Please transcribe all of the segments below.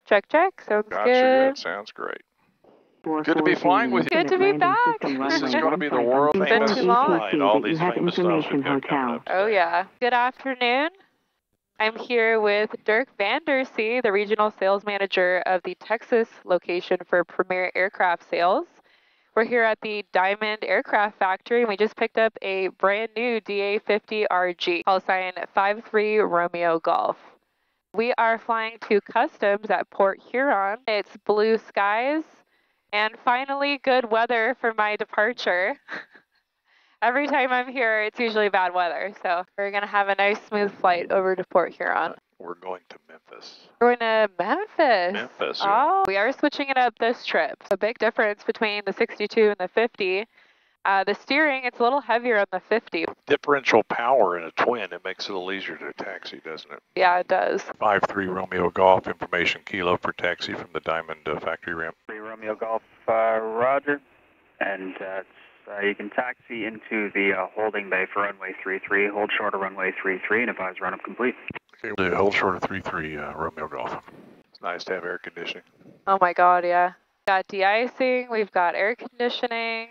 Check, check. Sounds Gotcha, good. good. Sounds great. Good to be flying with you. Good to be back. This is going to be the world famous too long. flight. All these famous stops we've got coming up today. Oh, yeah. Good afternoon. I'm here with Dirk Vandersea, the Regional Sales Manager of the Texas location for Premier Aircraft Sales. We're here at the Diamond Aircraft Factory, and we just picked up a brand new DA50RG, call sign 53 Romeo Golf. We are flying to customs at Port Huron. It's blue skies and finally good weather for my departure. Every time I'm here, it's usually bad weather, so we're going to have a nice smooth flight over to Port Huron. We're going to Memphis. We're going to Memphis. Memphis, yeah. Oh, we are switching it up this trip. A big difference between the 62 and the 50. The steering, it's a little heavier on the 50. Differential power in a twin, it makes it a little easier to taxi, doesn't it? Yeah, it does. 53 Romeo Golf, information kilo for taxi from the Diamond factory ramp. 3 Romeo Golf, Roger. And you can taxi into the holding bay for runway 33. Hold short of runway 33 and advise run up complete. Okay, hold short of 33 Romeo Golf. It's nice to have air conditioning. Oh my God, yeah. We've got de-icing, we've got air conditioning.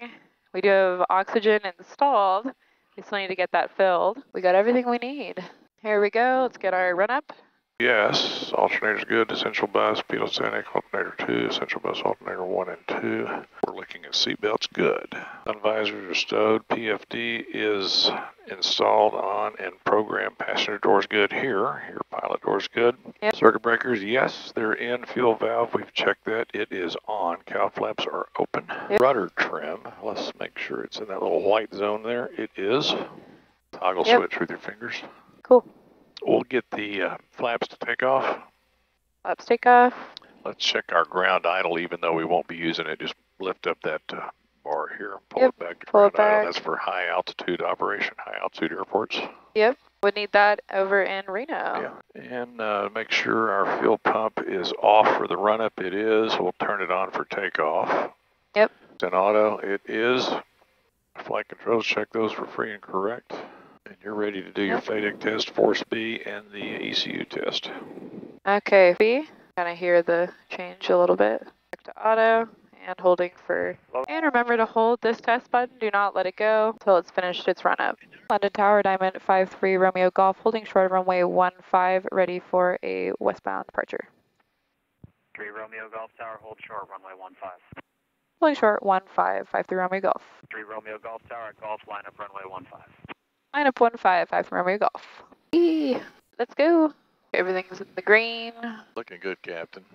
We do have oxygen installed. We still need to get that filled. We got everything we need. Here we go. Let's get our run up. Yes, alternator's good. Essential bus, pedal-static, alternator 2, essential bus, alternator 1 and 2. We're looking at seatbelts, good. Sun visors are stowed. PFD is installed on and programmed. Passenger door's good here. Here, pilot door's good. Yep. Circuit breakers, yes, they're in. Fuel valve, we've checked that. It is on. Cow flaps are open. Yep. Rudder trim, let's make sure it's in that little white zone there. It is. Toggle Yep. switch with your fingers. Cool. We'll get the flaps to take off. Flaps take off. Let's check our ground idle, even though we won't be using it. Just lift up that bar here, pull Yep, it back to pull ground it back. idle. That's for high altitude operation, high altitude airports. Yep. Would need that over in Reno. Yeah, and make sure our fuel pump is off for the run up. It is. We'll turn it on for takeoff. Yep. It's in auto. It is. Flight controls, check those for free and correct. And you're ready to do your FADEC test, Force B, and the ECU test. Okay, B. Kind of hear the change a little bit. Back to auto and holding for. And remember to hold this test button. Do not let it go until it's finished its run up. London Tower, Diamond 53 Romeo Golf, holding short of runway 15, ready for a westbound departure. 3 Romeo Golf Tower, hold short, runway 15. Holding short 15, 53 Romeo Golf. 3 Romeo Golf Tower, golf lineup, runway 15. Line up 15, 53 Romeo Golf. Eee, let's go. Everything's in the green. Looking good, Captain.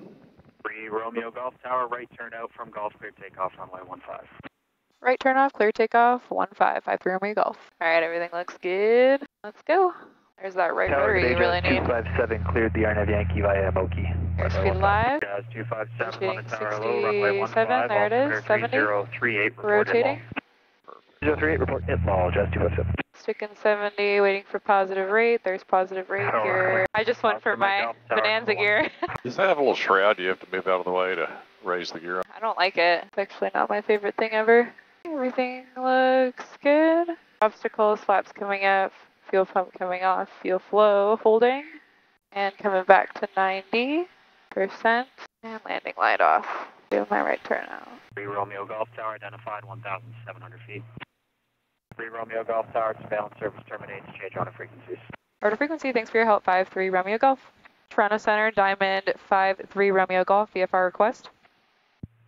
3 Romeo Golf Tower, right turn out from golf, clear takeoff, runway 15. Right turn off, clear takeoff, 15, 53 Romeo Golf. All right, everything looks good. Let's go. There's that right rudder you really need. 257 cleared the Arnav Yankee via Moki. Airspeed live. Guys, 257, Rotating London Tower, low, runway 15. 67, there it is, 70. 3038, report Rotating. 038, report hit law, just 257. Sticking 70, waiting for positive rate. There's positive rate here. I just went for my Bonanza gear. Does that have a little shroud you have to move out of the way to raise the gear up? I don't like it. It's actually not my favorite thing ever. Everything looks good. Obstacles, flaps coming up, fuel pump coming off, fuel flow holding, and coming back to 90%, and landing light off. Do my right turn now. 3 Romeo Golf Tower, identified 1,700 feet. 3 Romeo Golf Tower, surveillance service terminates, change auto frequencies. Auto frequency, thanks for your help, 53 Romeo Golf. Toronto Center, Diamond 53 Romeo Golf, VFR request.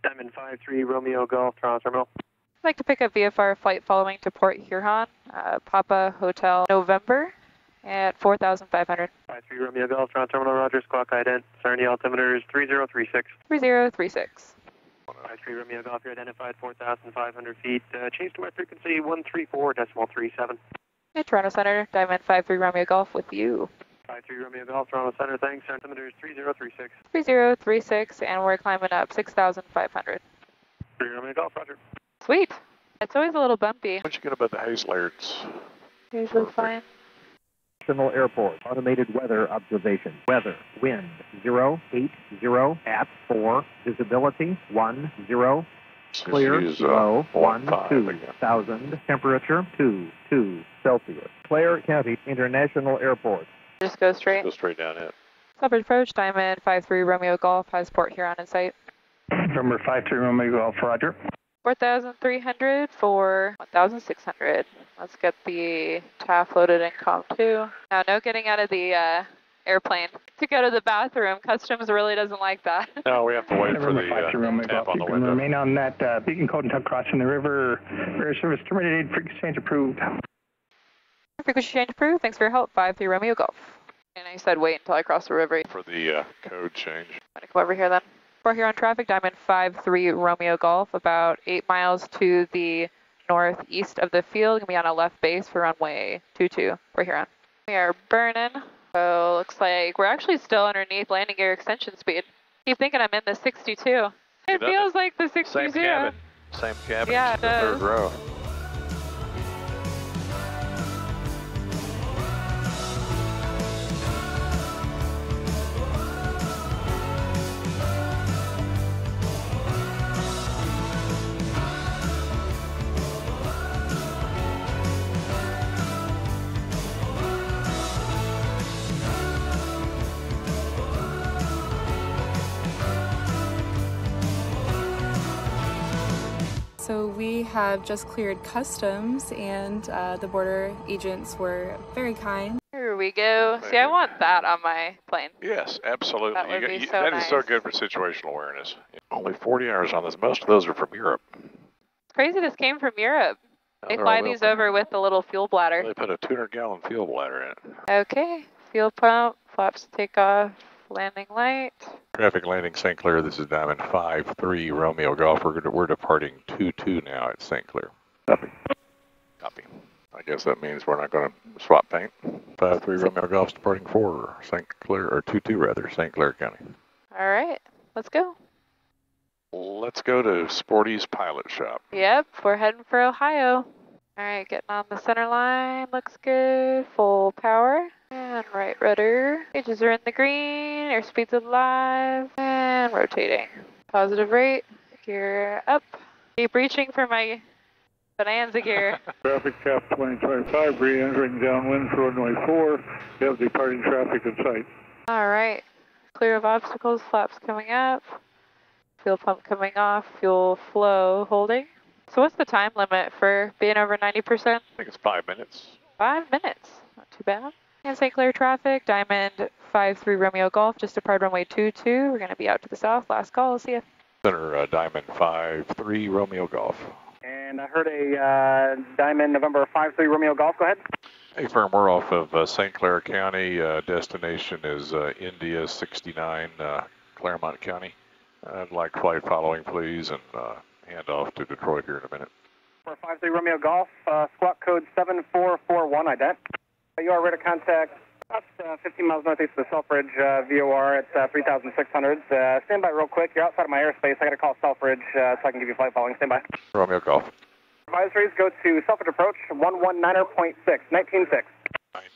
Diamond 53 Romeo Golf, Toronto Terminal. I'd like to pick up VFR flight following to Port Huron, Papa Hotel, November at 4,500. 53 Romeo Golf, Toronto Terminal, Roger, squawk ident. Sarnia altimeter is 3036. 3036. 53 Romeo Golf, you're identified 4,500 feet. Change to my frequency 134.37. At Toronto Center, Diamond 53 Romeo Golf with you. 53 Romeo Golf, Toronto Center, thanks. Altimeter is 3036. 3036, and we're climbing up 6,500. 3 Romeo Golf, Roger. Sweet. It's always a little bumpy. What you get about the haze layers? Usually fine. International Airport, automated weather observation. Weather, wind, 080 at 4, visibility, 10, clear, low, 12,000, temperature, 22 Celsius. Clare County International Airport. Just go straight. Go straight down it. Coverage approach, Diamond 5-3 Romeo Golf has Port Huron in sight. November 5-3 Romeo Golf, Roger. 4,300 for 1,600. Let's get the TAF loaded in COM 2. Now, no getting out of the airplane to go to the bathroom. Customs really doesn't like that. No, we have to wait for the tap on the window. Remain on that beacon code until crossing the river. Air service terminated. Frequency change approved. Frequency change approved. Thanks for your help. 5-3 Romeo Golf. And I said wait until I cross the river. For the code change. I'm gonna come over here then. Port Huron traffic, Diamond 5-3 Romeo Golf, about 8 miles to the northeast of the field. Gonna be on a left base for runway 22. Port Huron. We are burning. So looks like we're actually still underneath landing gear extension speed. Keep thinking I'm in the 62. It feels like the 62. Same cabin. Same cabin. Yeah, it does. Third row. So we have just cleared customs, and the border agents were very kind. Here we go. See, I want that on my plane. Yes, absolutely. That would be so that nice. is so good for situational awareness. Only 40 hours on this. Most of those are from Europe. It's crazy this came from Europe. They They're fly all these well- over with the little fuel bladder. They put a 200-gallon fuel bladder in it. Okay, fuel pump, flaps take off, landing light. Traffic landing St. Clair. This is Diamond 5-3 Romeo Golf. We're departing 2-2 now at St. Clair. Copy. Copy. I guess that means we're not going to swap paint. 5-3 Romeo Golf's departing for St. Clair, or 2-2 rather, St. Clair County. All right, let's go. Let's go to Sporty's pilot shop. Yep, we're heading for Ohio. All right, getting on the center line, looks good. Full power. And right rudder. Gauges are in the green, airspeed's alive, and rotating. Positive rate, gear up. Keep reaching for my bonanza gear. Traffic cap 2025, re-entering downwind for runway 4. You have departing traffic in sight. All right, clear of obstacles, flaps coming up. Fuel pump coming off, fuel flow holding. So what's the time limit for being over 90%? I think it's 5 minutes. 5 minutes, not too bad. And St. Clair traffic, Diamond 5-3 Romeo Golf, just depart runway 22. We're gonna be out to the south, last call, see ya. Center Diamond 5-3 Romeo Golf. And I heard a Diamond November 5-3 Romeo Golf, go ahead. Hey firm, we're off of St. Clair County. Destination is India 69, Claremont County. I'd like flight following please, and hand off to Detroit here in a minute. For 5-3 Romeo Golf, squawk code 7441, ident. You are ready to contact about 15 miles northeast of the Selfridge VOR at 3,600. Stand by real quick. You're outside of my airspace. I got to call Selfridge so I can give you flight following. Stand by. Romeo Golf. Advisories go to Selfridge approach 119.6, 19.6.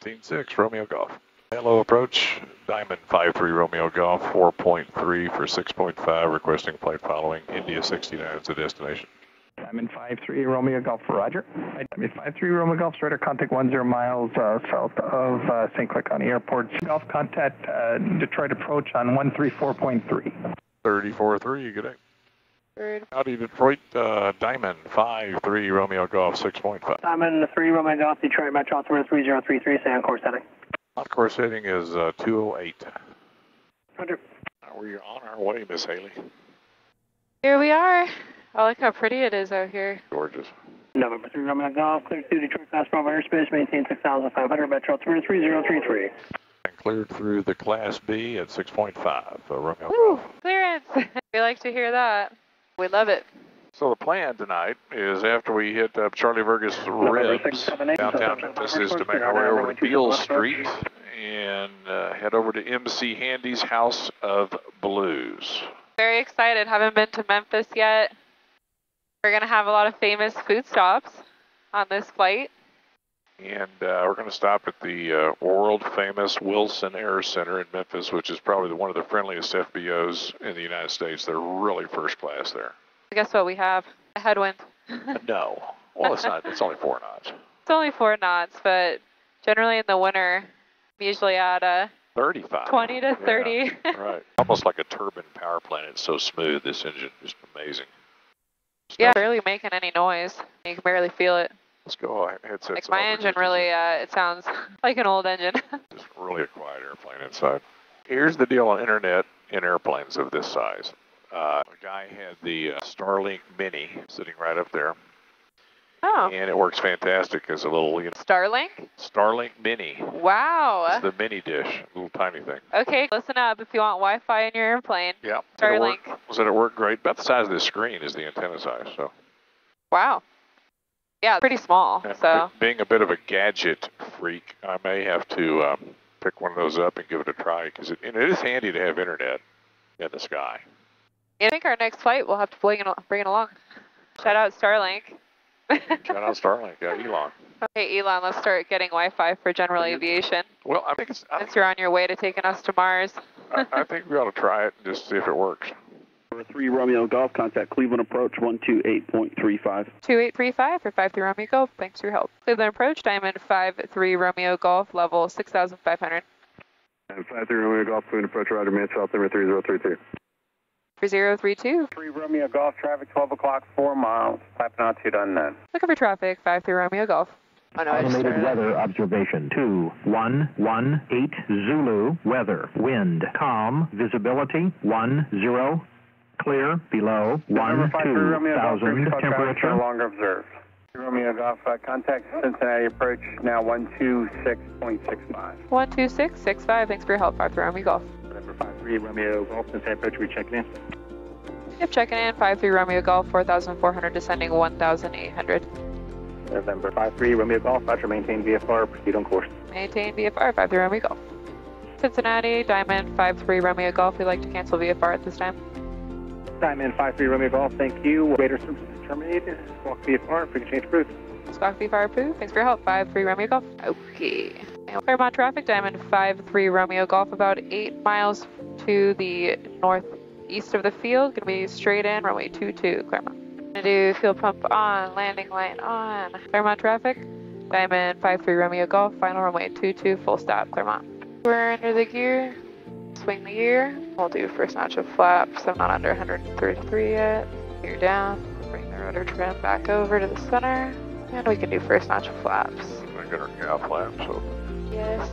19.6 Romeo Golf. Hello approach, Diamond 5-3 Romeo Golf, 4.3 for 6.5, requesting flight following, India 69 is the destination. Diamond 5-3 Romeo Golf, Roger. Diamond 5-3 Romeo Golf, radar contact 10 miles south of St. Clair County Airport. Golf contact Detroit approach on 134.3. 34-3, good day. Howdy Detroit, Diamond 5-3 Romeo Golf, 6.5. Diamond 3 Romeo Golf, Detroit Metro altimeter 3033, stay on course heading. On course heading is 208. Roger. We're on our way, Miss Haley. Here we are. I like how pretty it is out here. Gorgeous. November 3 Romeo Golf, clear through Detroit Class Bravo airspace, maintain 6,500, Metro altimeter 3033. And cleared through the Class B at 6.5, Romeo Woo, Golf. clearance. We like to hear that. We love it. So the plan tonight is after we hit up Charlie Vergus Ribs, downtown Memphis, is to make our way over to Beale Street and head over to MC Handy's House of Blues. Very excited. Haven't been to Memphis yet. We're going to have a lot of famous food stops on this flight. And we're going to stop at the world-famous Wilson Air Center in Memphis, which is probably one of the friendliest FBOs in the United States. They're really first class there. Guess what we have? A headwind. No. Well, it's not. It's only 4 knots. It's only 4 knots, but generally in the winter, I'm usually at 35. 20 to 30. Yeah, right. Almost like a turbine power plant. It's so smooth, this engine. Just amazing. Yeah, barely making any noise. You can barely feel it. Let's go headsets. Like my engine really, it sounds like an old engine. Just really a quiet airplane inside. Here's the deal on internet in airplanes of this size. A guy had the Starlink Mini sitting right up there. Oh. And it works fantastic as a little, Starlink? Starlink Mini. Wow. It's the mini dish, little tiny thing. Okay, listen up if you want Wi-Fi in your airplane. Yeah. Starlink. It worked great. About the size of this screen is the antenna size, so. Wow. Yeah, pretty small, And so. Being a bit of a gadget freak, I may have to pick one of those up and give it a try, because it is handy to have internet in the sky. I think our next flight we'll have to bring it along. Shout out Starlink. Shout out Starlink, yeah, Elon. Okay, Elon, let's start getting Wi-Fi for general aviation. Well, I think Since you're on your way to taking us to Mars. I think we ought to try it and just see if it works. 3 Romeo Golf, contact Cleveland approach 128.35. 2835 for 53 Romeo Golf, thanks for your help. Cleveland approach, Diamond 53 Romeo Golf, level 6,500. And 53 Romeo Golf, Cleveland approach, Roger, Mansfield, number 3032. 3032. 3 Romeo Golf, traffic 12 o'clock, 4 miles, typing altitude unknown. Looking for traffic, 53 Romeo Golf. Oh, no, Automated weather observation 2118 Zulu, weather, wind, calm, visibility 10, clear, below 12,000, temperature. No longer observed. Romeo Golf, contact Cincinnati approach now 126.65. 12665, thanks for your help, 53 Romeo Golf. November 53 Romeo Golf, Cincinnati approach, we checking in. Yep, checking in, 53 Romeo Golf, 4,400, descending 1,800. November 53 Romeo Golf, Roger, maintain VFR, proceed on course. Maintain VFR, 53 Romeo Golf. Cincinnati, Diamond 53 Romeo Golf, we'd like to cancel VFR at this time. Diamond 53 Romeo Golf, thank you. Radar services terminated. Squawk VFR, if we can change approved. Squawk VFR approved, thanks for your help, 53 Romeo Golf. Okay. Claremont traffic, Diamond 53 Romeo Golf, about 8 miles to the northeast of the field. Gonna be straight in, runway 22, Claremont. Gonna do fuel pump on, landing line on. Claremont traffic, Diamond 53 Romeo Golf, final runway 22, full stop, Claremont. We're under the gear, swing the gear. We'll do first notch of flaps, I'm not under 133 yet. Gear down, bring the rotor trim back over to the center, and we can do first notch of flaps. I got our gal flaps open. Yes,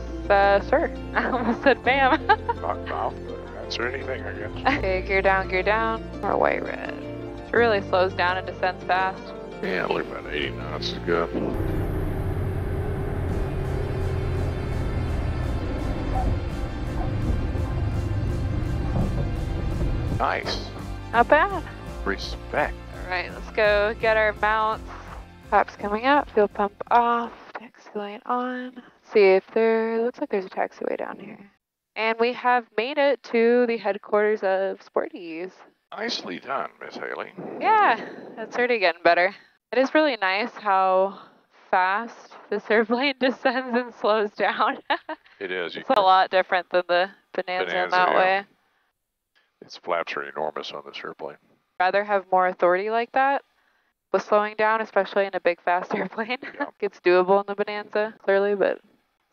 sir. I almost said ma'am. Not answer anything, I guess. Okay, gear down, or white red. It really slows down and descends fast. Yeah, look about 80 knots is good. Nice. Not bad. Respect. All right, let's go get our mounts. Flaps coming up, fuel pump off, taxi light on. See if looks like there's a taxiway down here. And we have made it to the headquarters of Sporty's. Nicely done, Miss Haley. Yeah, that's already getting better. It is really nice how fast this airplane descends and slows down. It is. It's a lot different than the Bonanza in that way. Its flaps are enormous on this airplane. Rather have more authority like that with slowing down, especially in a big, fast airplane. Yeah. It's doable in the Bonanza, clearly, but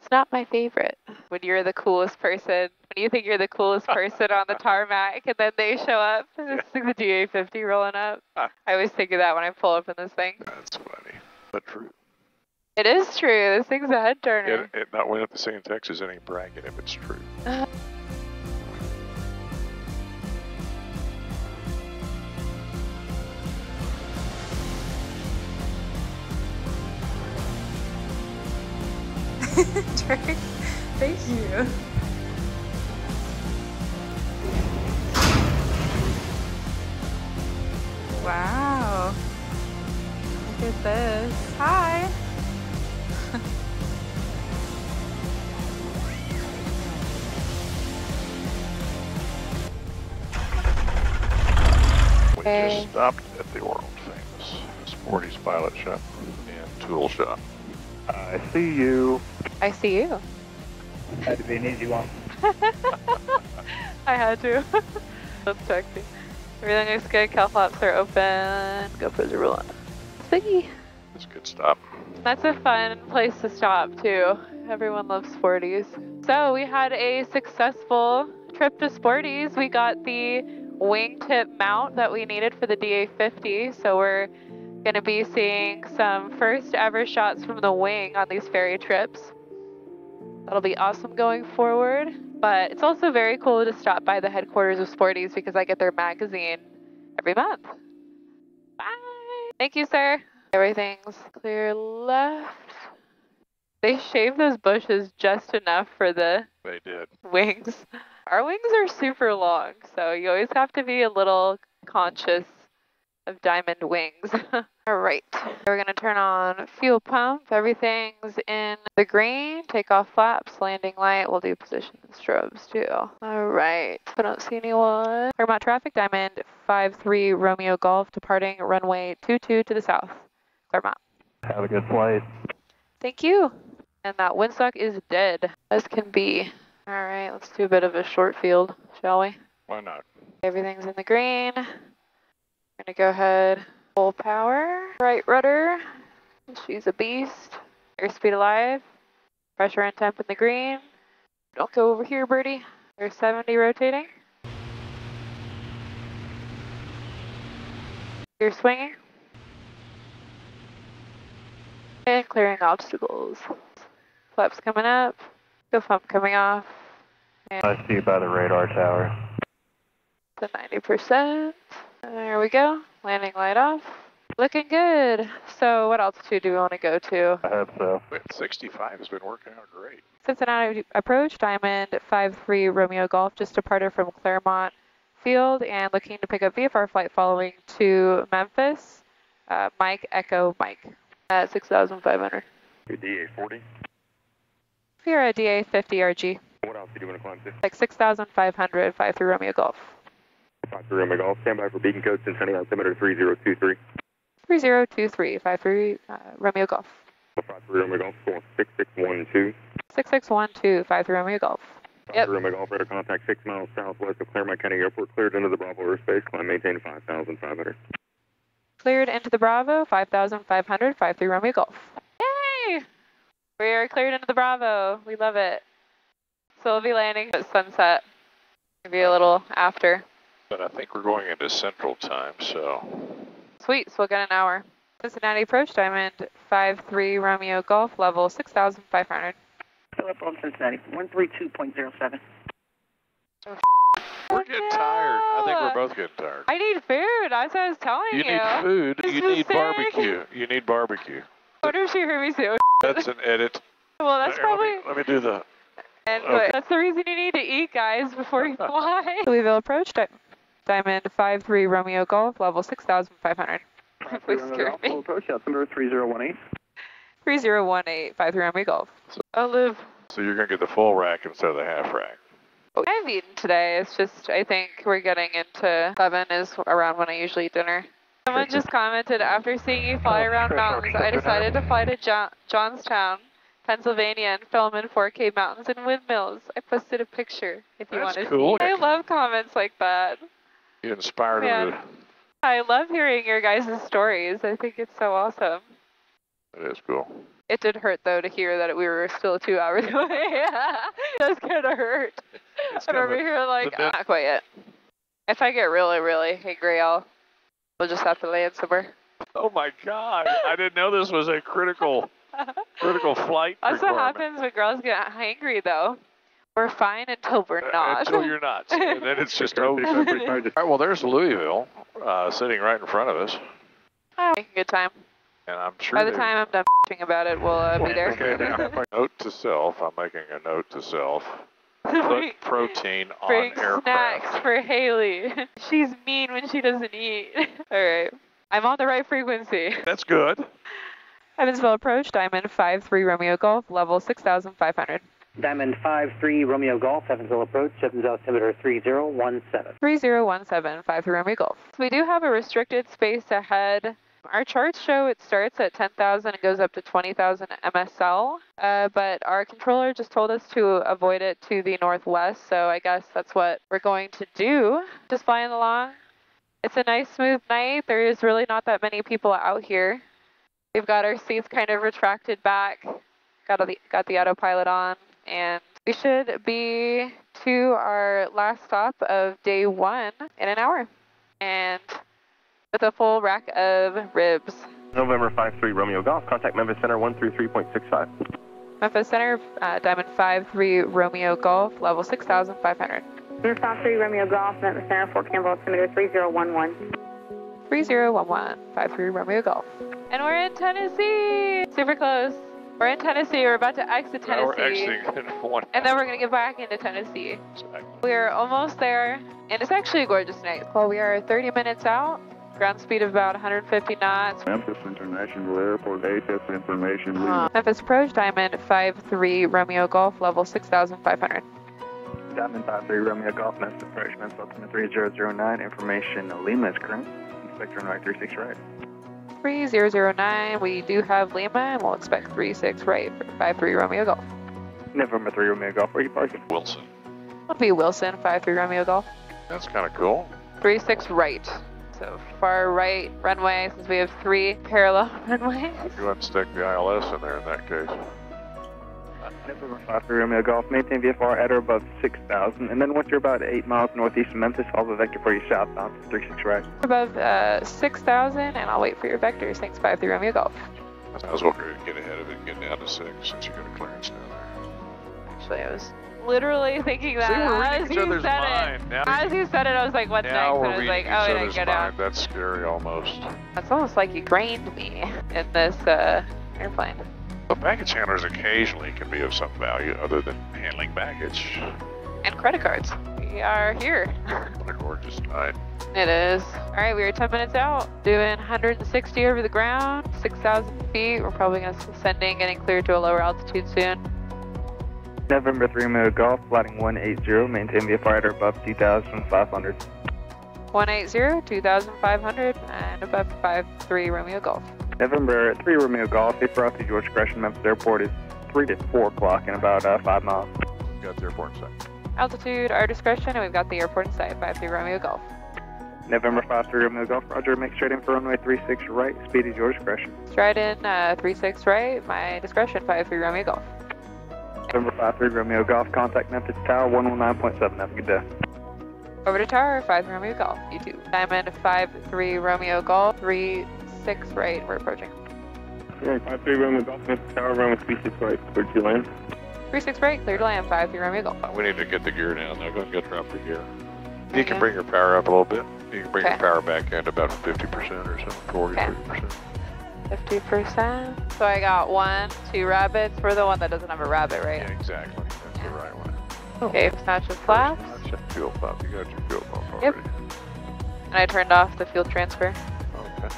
it's not my favorite. When you're the coolest person, when you think you're the coolest person on the tarmac, and then they show up, and it's like the DA50 rolling up. I always think of that when I pull up in this thing. That's funny, but true. It is true. This thing's a head turner. Not when at the same Texas, it ain't bragging if it's true. Dirk, thank you. Wow. Look at this. Hi. We just stopped at the world famous Sporty's pilot shop and tool shop. I see you. I see you. Had to be an easy one. I had to. Let's check. Everything looks good. Cal flaps are open. GoPros are rolling. Siggy. It's a good stop. That's a fun place to stop too. Everyone loves Sporties. So we had a successful trip to Sporty's. We got the wingtip mount that we needed for the DA50. So we're going to be seeing some first ever shots from the wing on these ferry trips. That'll be awesome going forward. But it's also very cool to stop by the headquarters of Sporty's because I get their magazine every month. Bye. Thank you, sir. Everything's clear left. They shaved those bushes just enough for the They did. wings. Our wings are super long, so you always have to be a little conscious of diamond wings. All right, we're gonna turn on fuel pump. Everything's in the green. Take off flaps, landing light. We'll do position strobes too. All right, I don't see anyone. Claremont traffic, Diamond 53 Romeo Golf, departing runway 22 to the south. Claremont. Have a good flight. Thank you. And that windsock is dead, as can be. All right, let's do a bit of a short field, shall we? Why not? Everything's in the green. We're gonna go ahead, full power, right rudder. She's a beast. Airspeed alive. Pressure and temp in the green. Don't go over here, birdie. There's 70 rotating. You're swinging. And clearing obstacles. Flaps coming up. Fuel pump coming off. And I see you by the radar tower. to 90%. There we go. Landing light off. Looking good. So what altitude do we want to go to? I hope so. 65 has been working out great. Cincinnati approach, Diamond 53 Romeo Golf, just departed from Claremont Field and looking to pick up VFR flight following to Memphis. Mike, Echo, Mike at 6,500. DA40. Here at DA50RG. What else do you want to climb to? Like 6,500, 53 Romeo Golf. 53 Romeo Golf, stand by for beacon code Cincinnati altimeter 3023. 3023, 53 Romeo Golf. 53 Romeo Golf, score 6612. 6612, 53 Romeo Golf. 53 Romeo Golf, radar contact 6 miles southwest of Claremont County Airport, cleared into the Bravo airspace, climb maintain 5,500. Cleared into the Bravo, 5,500, 53 Romeo Golf. Yay! We are cleared into the Bravo. We love it. So we'll be landing at sunset. Maybe a little after. But I think we're going into Central Time, so. Sweet, so we'll get an hour. Cincinnati approach, Diamond 53 Romeo Golf, level 6,500. Philip on Cincinnati, 132.07. We're getting tired. I think we're both getting tired. I need food. That's what I was telling you. You need food. This You was need sick. barbecue. You need barbecue. I wonder if she heard me say, That's an edit. well, that's Here, probably... Let me do the... And Okay. that's the reason you need to eat, guys, before you fly. Louisville approach, Diamond 53 Romeo Golf, level 6,500. Please scare me. Approach, altimeter 3018. 3018, 53 Romeo Golf. I'll live. So you're going to get the full rack instead of the half rack. I've eaten today. It's just, I think we're getting into 7 is around when I usually eat dinner. Someone just commented, after seeing you fly around mountains, I decided to fly to Johnstown, Pennsylvania and film in 4K mountains and windmills. I posted a picture if you want to cool. see. I love comments like that. You inspired Man. them I love hearing your guys' stories. I think it's so awesome. to... It is cool. It did hurt, though, to hear that we were still 2 hours away. It does kind of hurt. I'm over here like, not quite yet. If I get really, really hangry, we'll just have to land somewhere. Oh my God! I didn't know this was a critical flight. That's what happens when girls get hangry, though. We're fine until we're not. Until you're not, and then it's just over. All right, well, there's Louisville sitting right in front of us, Making a good time. and I'm sure. By the time I'm done about it, we'll be there. Okay, now, note to self. I'm making a note to self. Put protein on Bring aircraft. snacks for Haley. She's mean when she doesn't eat. All right. I'm on the right frequency. That's good. Evansville approach, Diamond 53 Romeo Golf, level 6,500. Diamond 53 Romeo Golf, Evansville approach, Evans altimeter 3017. 3017, 53 Romeo Golf. So we do have a restricted space ahead. Our charts show it starts at 10,000 and goes up to 20,000 MSL, but our controller just told us to avoid it to the northwest, so I guess that's what we're going to do. Just flying along. It's a nice smooth night. There is really not that many people out here. We've got our seats kind of retracted back, got the autopilot on, and We should be to our last stop of day 1 in an hour, and with a full rack of ribs. November 53 Romeo Golf, contact Memphis Center 133.65. Memphis Center, Diamond 53 Romeo Golf, level 6,500. Memphis 53 Romeo Golf, Memphis Center, Fort Campbell, altimeter 3011. 3011, 53 Romeo Golf. And we're in Tennessee! Super close. We're in Tennessee, we're about to exit Tennessee. We're exiting in 1 and then we're going to get back into Tennessee. Exactly. We're almost there, and it's actually a gorgeous night. Well, we are 30 minutes out, ground speed of about 150 knots. Memphis International Airport, ATS information. Memphis approach, Diamond 53 Romeo Golf, level 6,500. Diamond 53 Romeo Golf, Memphis approach, Memphis altimeter 3009, information Lima is current. Inspector runway 36 right. 3009, we do have Lima, and we'll expect 36 right for 53 Romeo Golf. November 3 Romeo Golf, where are you parking? Wilson. It'll be Wilson, 53 Romeo Golf. That's kind of cool. 36 right. So far right runway, since we have 3 parallel runways. I'd go ahead and stick the ILS in there in that case. November 53 Romeo Golf, maintain VFR at or above 6,000, and then once you're about 8 miles northeast of Memphis, follow the vector for you southbound, 36 right. Above 6,000, and I'll wait for your vectors. Thanks, 53 Romeo Golf. I was hoping to get ahead of it and get down to 6 since you got a clearance down there. Actually, I was literally thinking that See, we're as reading each you other's said mind. it. Now As you said it, I was like, what's now next? we're And I was like, reading oh, each it didn't other's go down. mind. That's scary almost. It's almost like you trained me in this airplane. But baggage handlers occasionally can be of some value other than handling baggage. And credit cards. We are here. What a gorgeous night. It is. All right, we are 10 minutes out, doing 160 over the ground, 6,000 feet. We're probably going to ascending, getting cleared to a lower altitude soon. November 3 Romeo Golf, flighting 180, maintain VFR at or above 2,500. 180, 2,500, and above 53 Romeo Golf. November 3 Romeo Golf, for out to George Gresham Memphis Airport is 3 to 4 o'clock in about 5 miles. Got the airport in sight. Altitude, our discretion, and we've got the airport in sight, 53 Romeo Golf. November 53 Romeo Golf, Roger, make straight in for runway 36 right, speed to George Gresham. Stride in, 36 right, my discretion, 53 Romeo Golf. November 53 Romeo Golf, contact Memphis Tower 119.7, have a good day. Over to tower, 53 Romeo Golf, you too. Diamond 53 Romeo Golf, 36 right, we're approaching. Yeah, 53 Romeo Golf, Memphis Tower, runway 36 right, where'd you land? 36 right, clear to land, 53 Romeo Golf. We need to get the gear down. They're going to get drop the gear. You can bring your power up a little bit. You can bring your power back in to about 50% or so, 40, 30%. 50%. So I got 1, 2 rabbits. We're the one that doesn't have a rabbit, right? Yeah, exactly. That's the right one. Okay, snatch of flaps. Fuel pump. You got your fuel pump already. Yep. And I turned off the fuel transfer. Okay.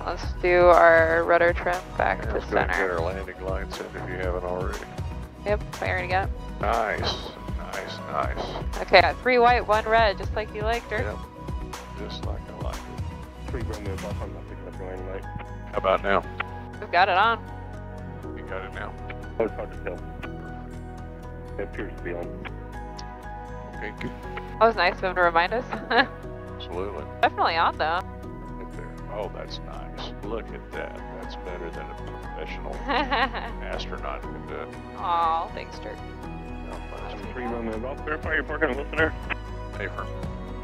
Let's do our rudder trim back to Let's go ahead and center. get our landing lights in if you haven't already. Yep, I already got. Nice. Nice, nice. Okay, got 3 white, 1 red, just like you liked her. Yep. Just like I like it. 3 Romeo Golf, I'm not picking up your landing light. How about now? We've got it on. You got it now. Oh, it's hard to tell. It appears to be on. Okay, good. That was nice of him to remind us. Absolutely. Definitely on though. Right there. Oh, that's nice. Look at that. That's better than a professional astronaut can do it. Aw, thanks, Dirk. 3 Romeo Golf, verify your parking on listener. Hey, firm.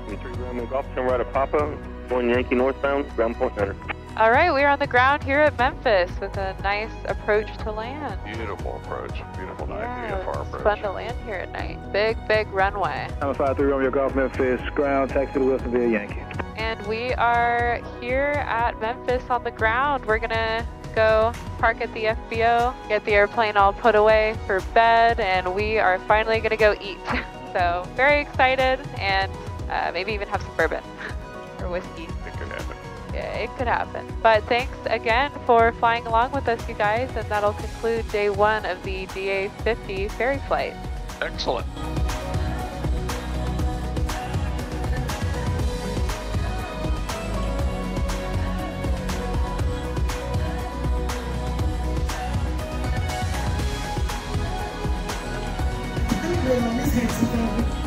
3 Romeo Golf, turn right at Papa, going Yankee northbound, ground point center. All right, we are on the ground here at Memphis with a nice approach to land. Beautiful approach. Beautiful night. Yeah, VFR it's approach. fun to land here at night. Big, big runway. I'm 53 Romeo Golf, Memphis, ground, taxi to Wilsonville, Yankee. And we are here at Memphis on the ground. We're gonna go park at the FBO, get the airplane all put away for bed, and we are finally gonna go eat. So very excited, and maybe even have some bourbon or whiskey. It could happen. Yeah, it could happen. But thanks again for flying along with us, you guys, and that'll conclude day 1 of the DA50 ferry flight. Excellent. This